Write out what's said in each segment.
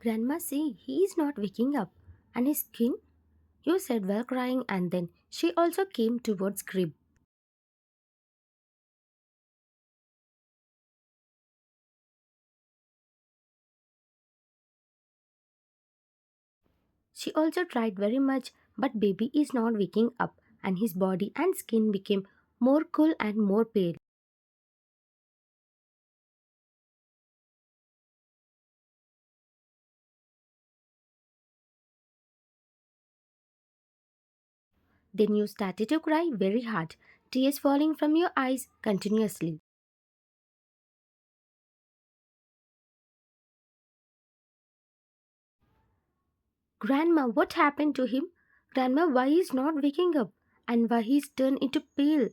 Grandma, see, he is not waking up. And his skin? You said while crying, and then she also came towards Crib. She also tried very much, but baby is not waking up, and his body and skin became more cool and more pale. Then you started to cry very hard, tears falling from your eyes continuously. Grandma, what happened to him? Grandma, why he's not waking up? And why he's turned into pale?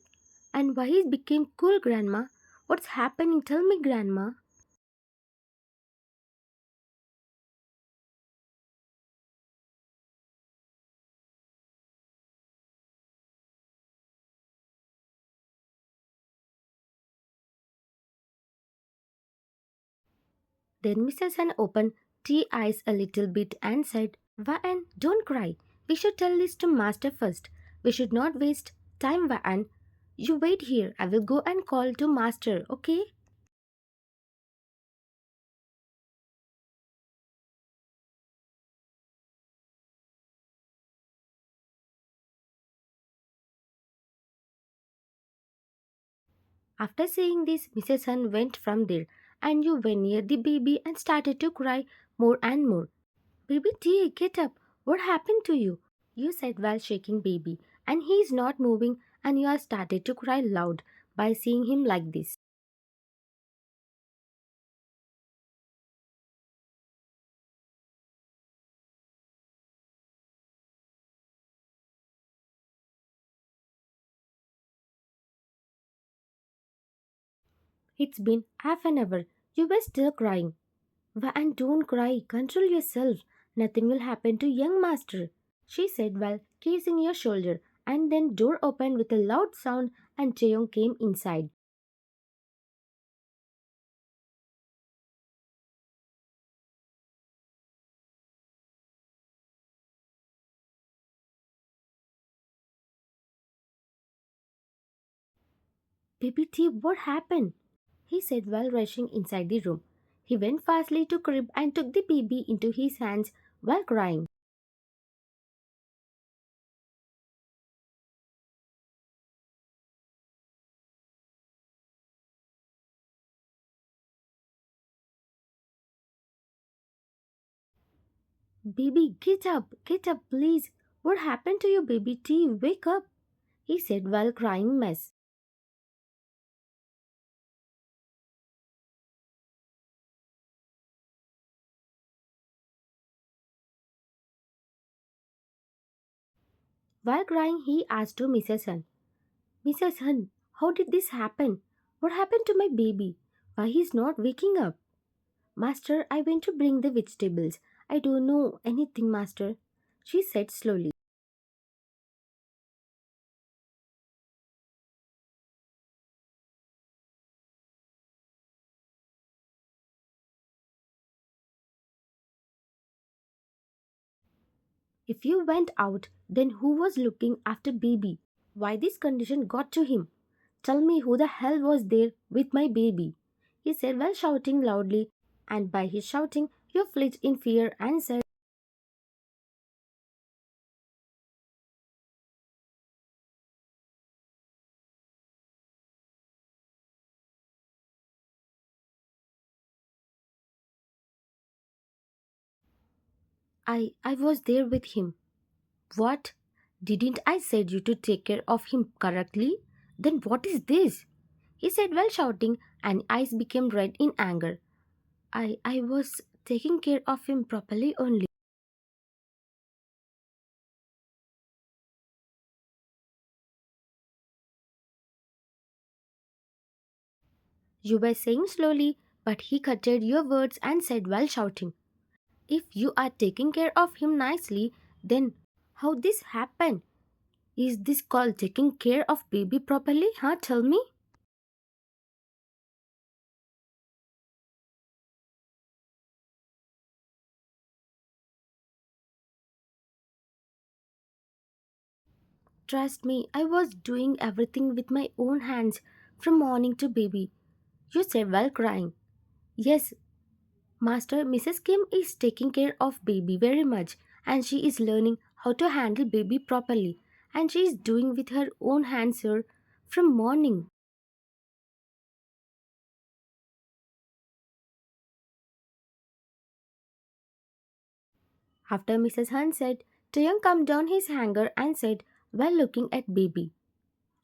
And why he became cool, Grandma? What's happening? Tell me, Grandma. Then Mrs. Sun opened tea eyes a little bit and said, Vaan, don't cry. We should tell this to Master first. We should not waste time, Vaan. You wait here. I will go and call to Master, okay? After saying this, Mrs. Sun went from there, and you went near the baby and started to cry more and more. Baby dear, get up. What happened to you? You said while shaking baby, and he is not moving, and you are started to cry loud by seeing him like this. It's been half an hour. You were still crying. And don't cry. Control yourself. Nothing will happen to young master, she said while kissing your shoulder. And then door opened with a loud sound and Chong came inside. Baby T, what happened? He said while rushing inside the room. He went fastly to crib and took the baby into his hands while crying. Baby, get up, please. What happened to you, baby T? Wake up, he said while crying mess. While crying, he asked to Mrs. Sun, Mrs. Sun, how did this happen? What happened to my baby? Why he's not waking up? Master, I went to bring the vegetables. I don't know anything, Master, she said slowly. If you went out, then who was looking after baby? Why this condition got to him? Tell me who the hell was there with my baby? He said while shouting loudly, and by his shouting, you fled in fear and said, I was there with him. What? Didn't I said you to take care of him correctly? Then what is this? He said while shouting, and eyes became red in anger. I was taking care of him properly only. You were saying slowly, but he cutted your words and said while shouting, if you are taking care of him nicely, then how this happened? Is this called taking care of baby properly? Huh? Tell me. Trust me, I was doing everything with my own hands from morning to baby. You said while crying. Yes, Master, Mrs. Kim is taking care of baby very much and she is learning how to handle baby properly and she is doing with her own hands, sir, from morning. After Mrs. Hunt said, Taeyong calmed down his anger and said, while looking at baby,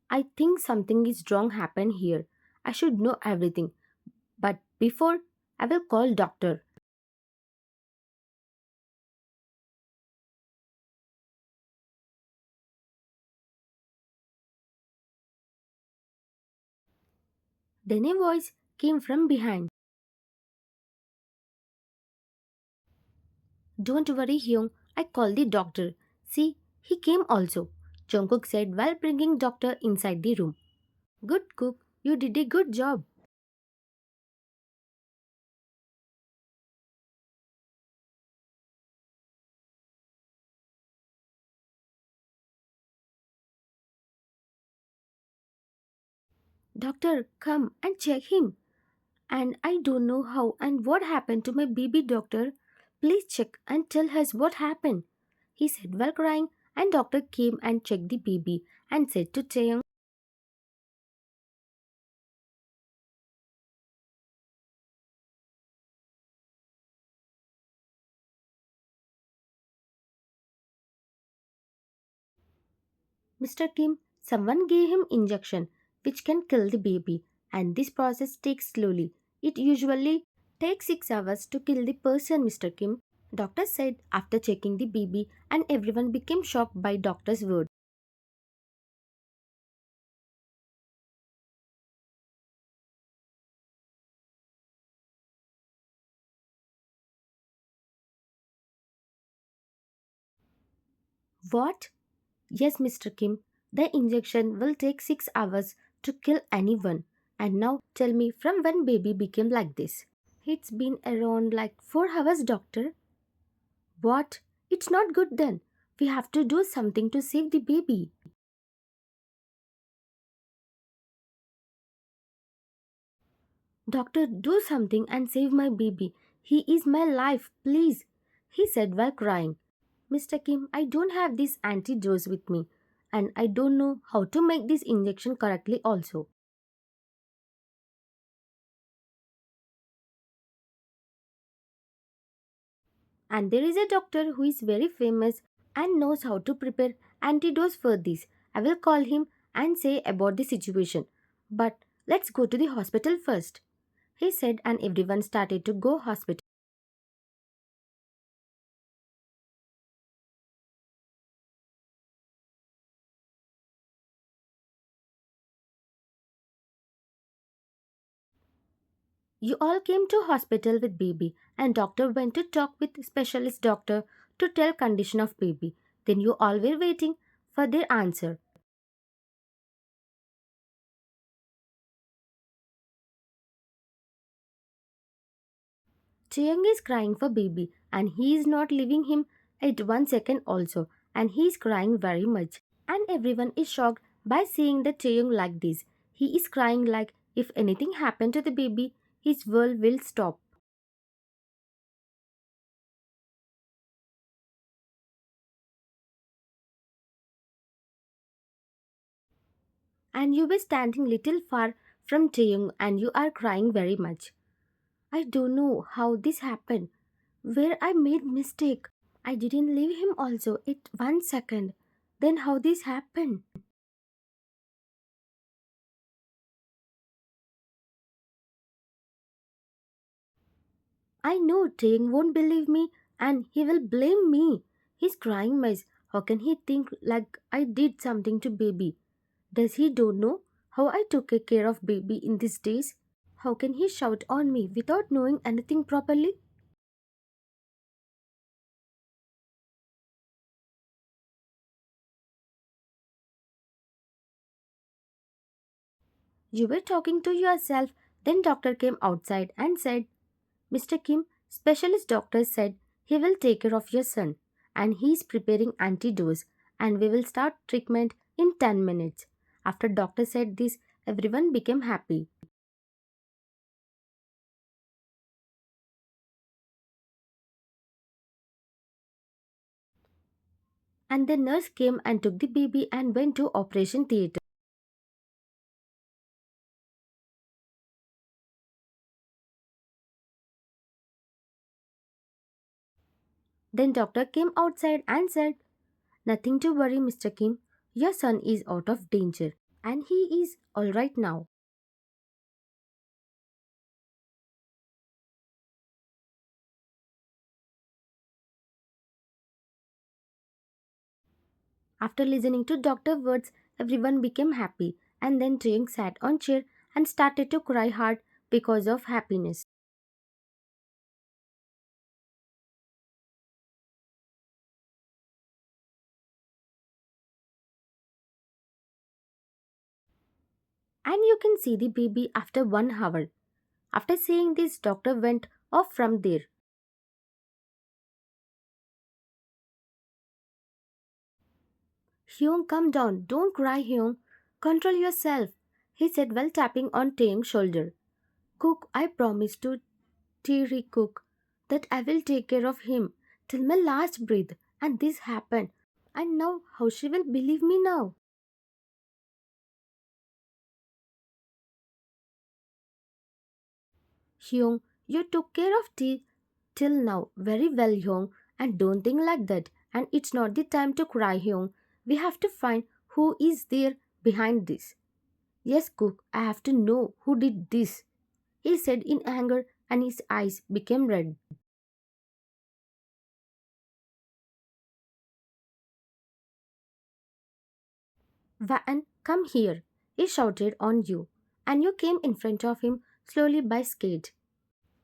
I think something is wrong happened here. I should know everything. But before, I will call doctor. Then a voice came from behind. Don't worry, Hyung. I called the doctor. See, he came also. Jungkook said while bringing doctor inside the room. Good cook, you did a good job. Doctor, come and check him. And I don't know how and what happened to my baby doctor. Please check and tell us what happened. He said while crying, and doctor came and checked the baby and said to Taeyang, Mr. Kim, someone gave him injection which can kill the baby and this process takes slowly. It usually takes 6 hours to kill the person, Mr. Kim. Doctor said after checking the baby and everyone became shocked by doctor's word. What? Yes, Mr. Kim, the injection will take 6 hours to kill anyone. And now tell me from when baby became like this? It's been around like 4 hours, doctor. What? It's not good then. We have to do something to save the baby. Doctor, do something and save my baby. He is my life, please. He said while crying. Mr. Kim, I don't have this antidote with me. And I don't know how to make this injection correctly also. And there is a doctor who is very famous and knows how to prepare antidotes for this. I will call him and say about the situation. But let's go to the hospital first. He said and everyone started to go hospital. You all came to hospital with baby and doctor went to talk with specialist doctor to tell condition of baby. Then you all were waiting for their answer. Chiang is crying for baby and he is not leaving him at 1 second also and he is crying very much and everyone is shocked by seeing the Chiang like this. He is crying like if anything happened to the baby, his world will stop. And you were standing little far from Chiang and you are crying very much. I don't know how this happened. Where I made mistake. I didn't leave him also at 1 second. Then how this happened? I know Taeyang won't believe me and he will blame me. He's crying much. How can he think like I did something to baby? Does he don't know how I took care of baby in these days? How can he shout on me without knowing anything properly? You were talking to yourself. Then doctor came outside and said, Mr. Kim, specialist doctor said he will take care of your son and he is preparing antidotes and we will start treatment in 10 minutes. After doctor said this, everyone became happy. And the nurse came and took the baby and went to operation theater. Then doctor came outside and said, "Nothing to worry, Mr. Kim. Your son is out of danger and he is all right now." After listening to doctor words, everyone became happy and then Chong sat on chair and started to cry hard because of happiness. And you can see the baby after 1 hour. After saying this, doctor went off from there. "Hyung, come down. Don't cry, Hyung. Control yourself," he said while tapping on Taeyong's shoulder. "Cook, I promise to Terry Cook that I will take care of him till my last breath. And this happened. And now how she will believe me now?" "Hyung, you took care of T till now very well, Hyung, and don't think like that. And it's not the time to cry, Hyung. We have to find who is there behind this." "Yes, Cook, I have to know who did this," he said in anger and his eyes became red. "Van, come here," he shouted on you, and you came in front of him slowly by scared.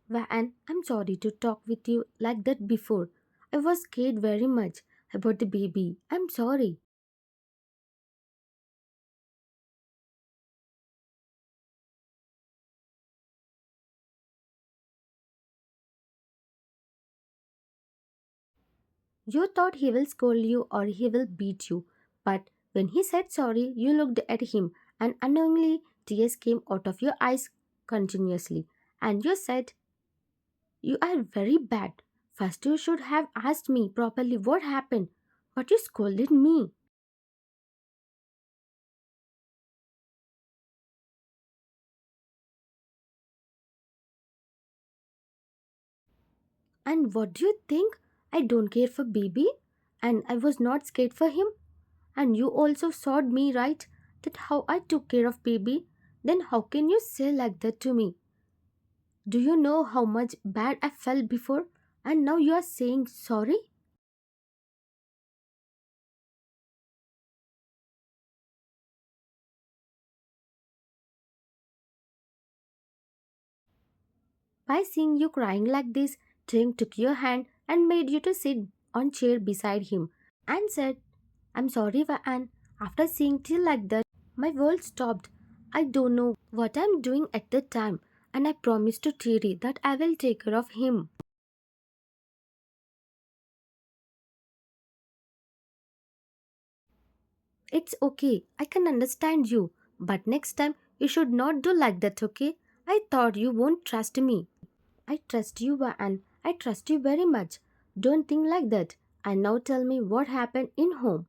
"Van, I'm sorry to talk with you like that before. I was scared very much about the baby. I'm sorry." You thought he will scold you or he will beat you, but when he said sorry, you looked at him and unknowingly tears came out of your eyes continuously. And you said, "You are very bad. First, you should have asked me properly what happened, but you scolded me." "And what do you think? I don't care for baby, and I was not scared for him. And you also saw me, right? That how I took care of baby. Then how can you say like that to me? Do you know how much bad I felt before? And now you are saying sorry?" By seeing you crying like this, Jing took your hand and made you to sit on chair beside him and said, "I'm sorry, Van. After seeing till like that, my world stopped. I don't know what I'm doing at the time, and I promised to Thierry that I will take care of him." "It's okay. I can understand you. But next time, you should not do like that, okay? I thought you won't trust me." "I trust you, Van. I trust you very much. Don't think like that. And now tell me what happened in home."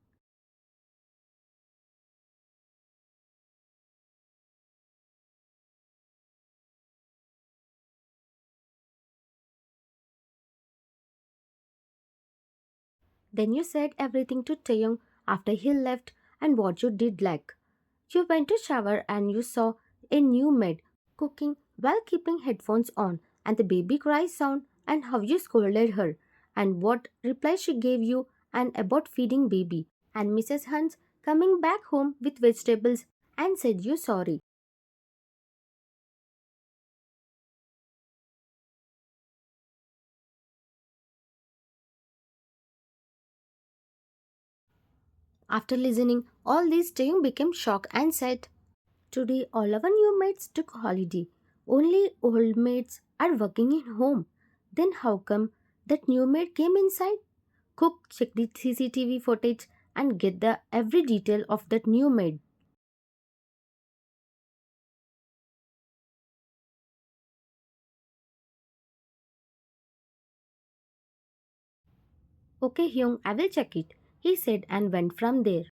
Then you said everything to Taeyong after he left and what you did like. You went to shower and you saw a new maid cooking while keeping headphones on and the baby cry sound and how you scolded her and what reply she gave you and about feeding baby and Mrs. Hunt coming back home with vegetables and said you sorry. After listening all this, Taeyong became shocked and said, "Today all our new maids took holiday. Only old maids are working in home. Then how come that new maid came inside?" Cook checked the CCTV footage and get the every detail of that new maid. Okay, Hyung, I will check it, he said and went from there.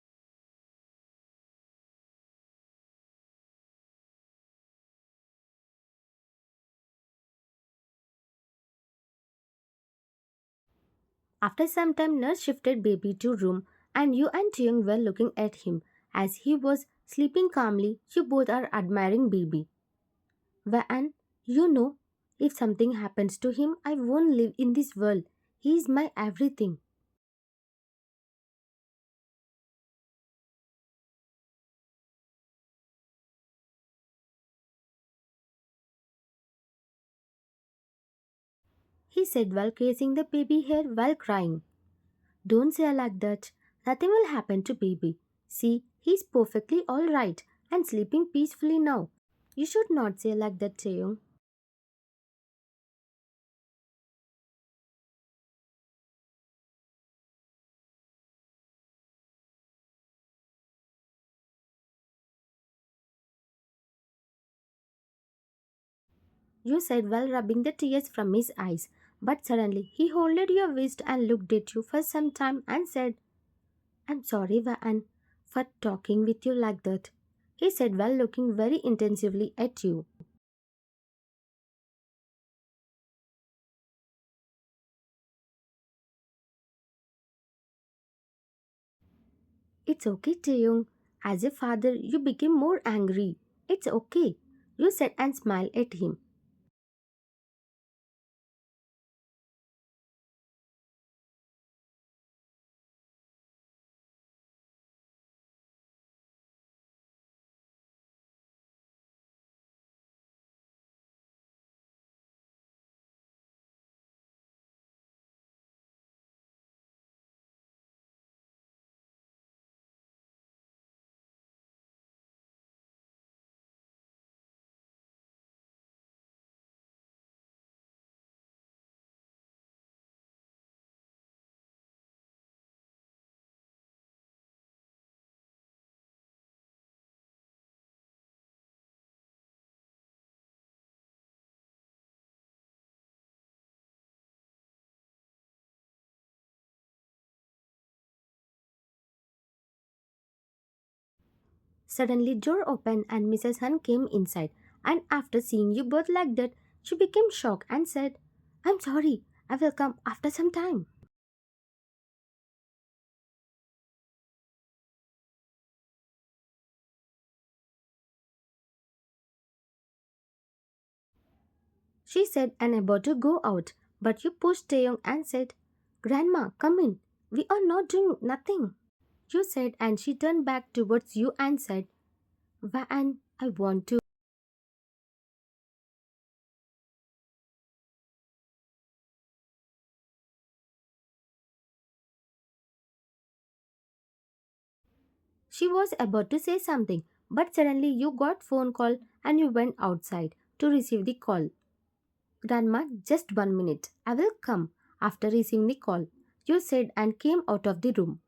After some time, nurse shifted baby to room, and you and Hyung were looking at him as he was sleeping calmly. You both are admiring baby. And you know, if something happens to him, I won't live in this world. He is my everything. He said while caressing the baby hair while crying. Don't say like that. Nothing will happen to baby. See, he's perfectly alright and sleeping peacefully now. You should not say like that, Cheyong. You said while rubbing the tears from his eyes. But suddenly he holded your wrist and looked at you for some time and said, I'm sorry, Vaan, for talking with you like that. He said while looking very intensively at you. It's okay, Taeyong. As a father, you became more angry. It's okay, you said and smiled at him. Suddenly, door opened and Mrs. Hun came inside. And after seeing you both like that, she became shocked and said, I'm sorry, I will come after some time. She said and about to go out, but you pushed Taeyong and said, Grandma, come in. We are not doing nothing. You said and she turned back towards you and said, Van, I want to. She was about to say something, but suddenly you got phone call and you went outside to receive the call. Grandma, just 1 minute. I will come after receiving the call. You said and came out of the room.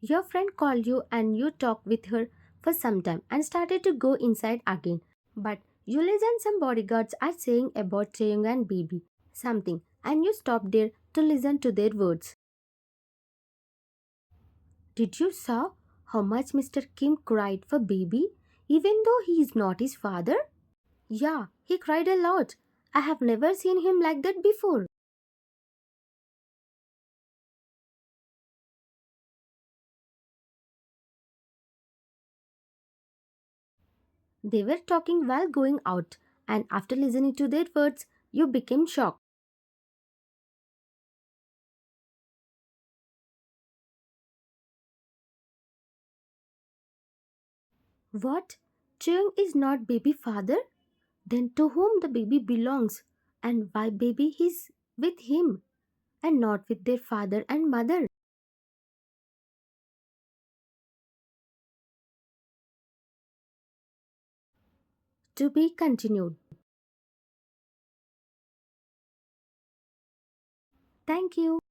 Your friend called you and you talked with her for some time and started to go inside again. But you listen some bodyguards are saying about Cheyong and baby something and you stopped there to listen to their words. Did you saw how much Mr. Kim cried for baby even though he is not his father? Yeah, he cried a lot. I have never seen him like that before. They were talking while going out, and after listening to their words, you became shocked. What? Chung is not baby father? Then to whom the baby belongs, and why baby is with him and not with their father and mother? To be continued. Thank you.